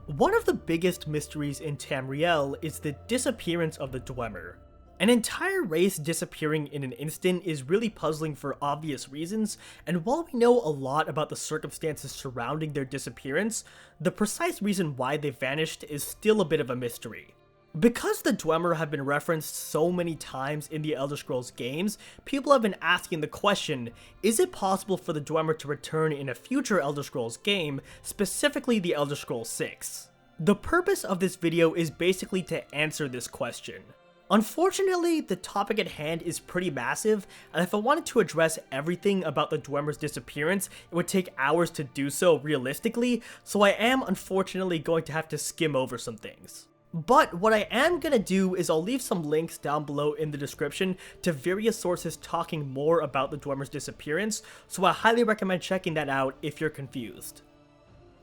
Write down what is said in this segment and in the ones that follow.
One of the biggest mysteries in Tamriel is the disappearance of the Dwemer. An entire race disappearing in an instant is really puzzling for obvious reasons, and while we know a lot about the circumstances surrounding their disappearance, the precise reason why they vanished is still a bit of a mystery. Because the Dwemer have been referenced so many times in the Elder Scrolls games, people have been asking the question, is it possible for the Dwemer to return in a future Elder Scrolls game, specifically the Elder Scrolls 6? The purpose of this video is basically to answer this question. Unfortunately, the topic at hand is pretty massive, and if I wanted to address everything about the Dwemer's disappearance, it would take hours to do so realistically, so I am unfortunately going to have to skim over some things. But what I am gonna do is I'll leave some links down below in the description to various sources talking more about the Dwemer's disappearance, so I highly recommend checking that out if you're confused.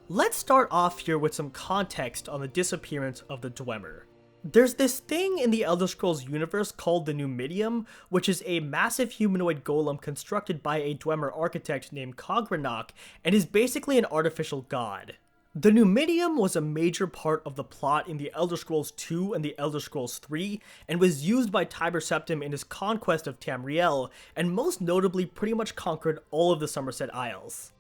Let's start off here with some context on the disappearance of the Dwemer. There's this thing in the Elder Scrolls universe called the Midium, which is a massive humanoid golem constructed by a Dwemer architect named Cogranok, and is basically an artificial god. The Midium was a major part of the plot in the Elder Scrolls 2 and the Elder Scrolls 3, and was used by Tiber Septim in his conquest of Tamriel, and most notably pretty much conquered all of the Somerset Isles.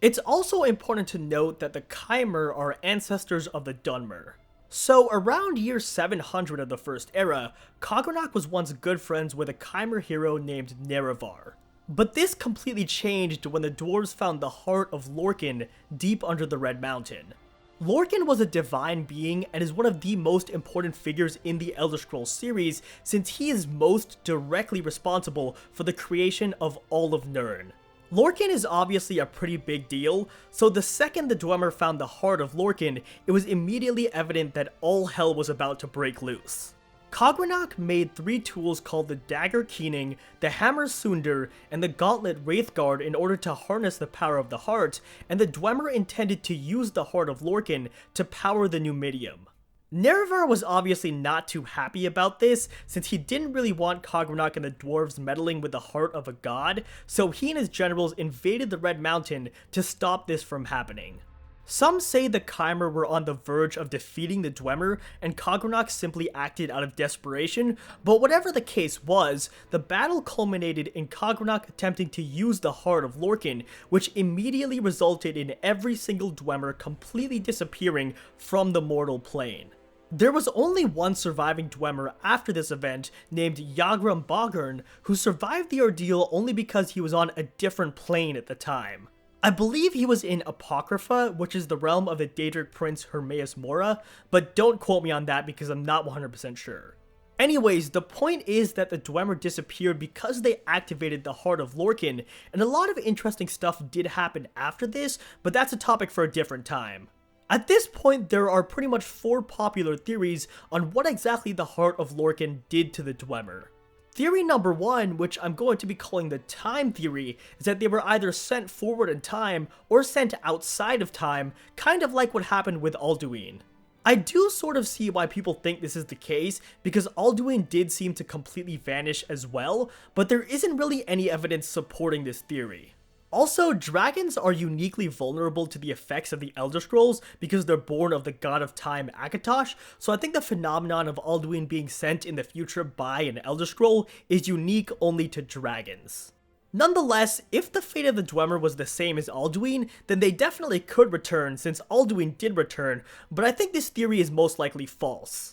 It's also important to note that the Chimer are ancestors of the Dwemer. So around year 700 of the First Era, Cogranok was once good friends with a Chimer hero named Nerevar. But this completely changed when the Dwarves found the Heart of Lorcan deep under the Red Mountain. Lorcan was a divine being and is one of the most important figures in the Elder Scrolls series, since he is most directly responsible for the creation of all of Nirn. Lorcan is obviously a pretty big deal, so the second the Dwemer found the Heart of Lorcan, it was immediately evident that all hell was about to break loose. Cogranok made 3 tools called the Dagger Keening, the Hammer Sunder, and the Gauntlet Wraithguard in order to harness the power of the heart, and the Dwemer intended to use the Heart of Lorcan to power the Midium. Nerevar was obviously not too happy about this, since he didn't really want Cogranok and the Dwarves meddling with the heart of a god, so he and his generals invaded the Red Mountain to stop this from happening. Some say the Chimer were on the verge of defeating the Dwemer, and Cogranok simply acted out of desperation, but whatever the case was, the battle culminated in Cogranok attempting to use the Heart of Lorcan, which immediately resulted in every single Dwemer completely disappearing from the mortal plane. There was only one surviving Dwemer after this event, named Yagram Bogern, who survived the ordeal only because he was on a different plane at the time. I believe he was in Apocrypha, which is the realm of the Daedric prince Hermaeus Mora, but don't quote me on that because I'm not 100% sure. Anyways, the point is that the Dwemer disappeared because they activated the Heart of Lorcan, and a lot of interesting stuff did happen after this, but that's a topic for a different time. At this point, there are pretty much 4 popular theories on what exactly the Heart of Lorcan did to the Dwemer. Theory number 1, which I'm going to be calling the time theory, is that they were either sent forward in time or sent outside of time, kind of like what happened with Alduin. I do sort of see why people think this is the case, because Alduin did seem to completely vanish as well, but there isn't really any evidence supporting this theory. Also, dragons are uniquely vulnerable to the effects of the Elder Scrolls because they're born of the god of time Akatosh, so I think the phenomenon of Alduin being sent in the future by an Elder Scroll is unique only to dragons. Nonetheless, if the fate of the Dwemer was the same as Alduin, then they definitely could return since Alduin did return, but I think this theory is most likely false.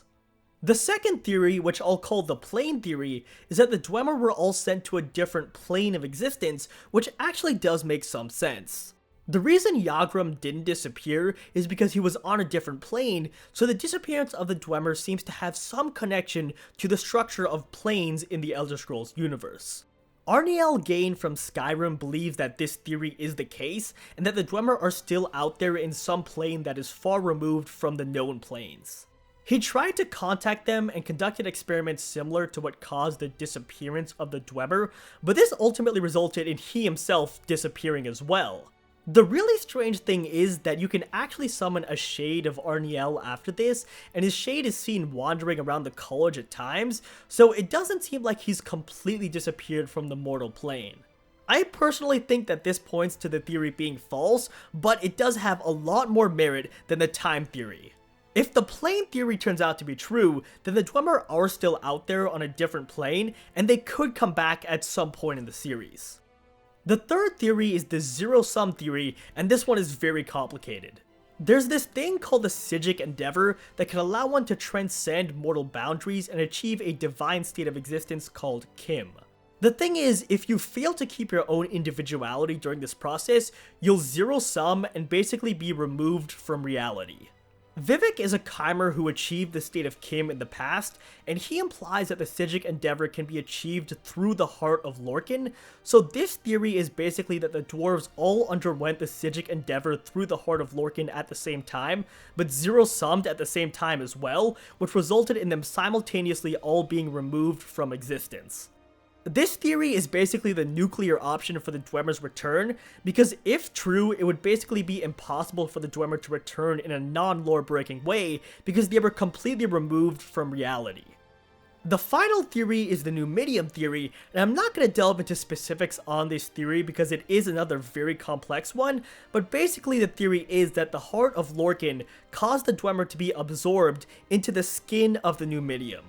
The second theory, which I'll call the plane theory, is that the Dwemer were all sent to a different plane of existence, which actually does make some sense. The reason Yagram didn't disappear is because he was on a different plane, so the disappearance of the Dwemer seems to have some connection to the structure of planes in the Elder Scrolls universe. Arniel Gain from Skyrim believes that this theory is the case, and that the Dwemer are still out there in some plane that is far removed from the known planes. He tried to contact them and conducted experiments similar to what caused the disappearance of the Dwemer, but this ultimately resulted in he himself disappearing as well. The really strange thing is that you can actually summon a shade of Arniel after this, and his shade is seen wandering around the college at times, so it doesn't seem like he's completely disappeared from the mortal plane. I personally think that this points to the theory being false, but it does have a lot more merit than the time theory. If the plane theory turns out to be true, then the Dwemer are still out there on a different plane, and they could come back at some point in the series. The third theory is the zero-sum theory, and this one is very complicated. There's this thing called the Psijic Endeavor that can allow one to transcend mortal boundaries and achieve a divine state of existence called Kim. The thing is, if you fail to keep your own individuality during this process, you'll zero-sum and basically be removed from reality. Vivek is a Chimer who achieved the state of Kim in the past, and he implies that the Psijic Endeavor can be achieved through the Heart of Lorcan, so this theory is basically that the Dwarves all underwent the Psijic Endeavor through the Heart of Lorcan at the same time, but zero-summed at the same time as well, which resulted in them simultaneously all being removed from existence. This theory is basically the nuclear option for the Dwemer's return, because if true, it would basically be impossible for the Dwemer to return in a non-lore breaking way, because they were completely removed from reality. The final theory is the Midium Theory, and I'm not going to delve into specifics on this theory because it is another very complex one, but basically the theory is that the Heart of Lorcan caused the Dwemer to be absorbed into the skin of the Midium.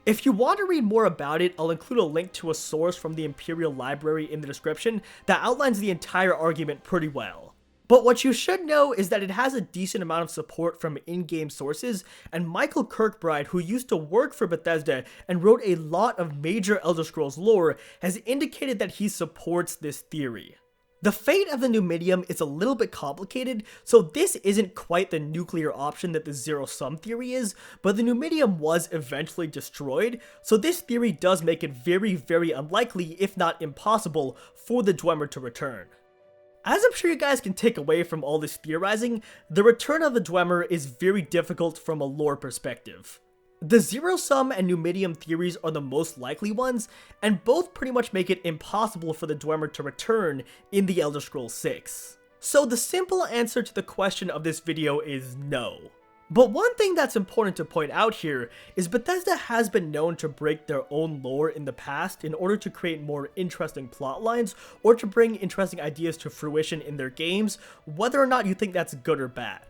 If you want to read more about it, I'll include a link to a source from the Imperial Library in the description that outlines the entire argument pretty well. But what you should know is that it has a decent amount of support from in-game sources, and Michael Kirkbride, who used to work for Bethesda and wrote a lot of major Elder Scrolls lore, has indicated that he supports this theory. The fate of the Midium is a little bit complicated, so this isn't quite the nuclear option that the zero-sum theory is, but the Midium was eventually destroyed, so this theory does make it very, very unlikely, if not impossible, for the Dwemer to return. As I'm sure you guys can take away from all this theorizing, the return of the Dwemer is very difficult from a lore perspective. The zero-sum and Midium theories are the most likely ones, and both pretty much make it impossible for the Dwemer to return in the Elder Scrolls 6. So the simple answer to the question of this video is no. But one thing that's important to point out here is Bethesda has been known to break their own lore in the past in order to create more interesting plotlines or to bring interesting ideas to fruition in their games, whether or not you think that's good or bad.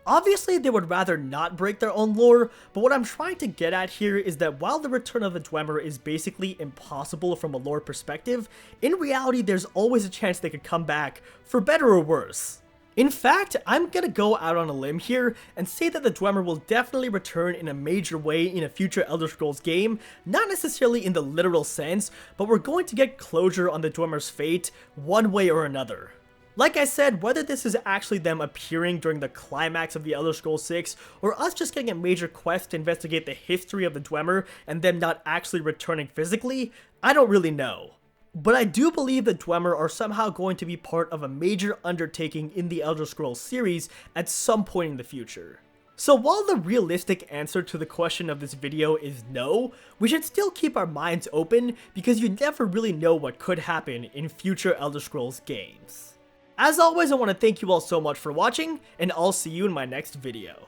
Obviously, they would rather not break their own lore, but what I'm trying to get at here is that while the return of the Dwemer is basically impossible from a lore perspective, in reality there's always a chance they could come back, for better or worse. In fact, I'm gonna go out on a limb here and say that the Dwemer will definitely return in a major way in a future Elder Scrolls game, not necessarily in the literal sense, but we're going to get closure on the Dwemer's fate one way or another. Like I said, whether this is actually them appearing during the climax of the Elder Scrolls 6, or us just getting a major quest to investigate the history of the Dwemer and them not actually returning physically, I don't really know. But I do believe the Dwemer are somehow going to be part of a major undertaking in the Elder Scrolls series at some point in the future. So while the realistic answer to the question of this video is no, we should still keep our minds open because you never really know what could happen in future Elder Scrolls games. As always, I want to thank you all so much for watching, and I'll see you in my next video.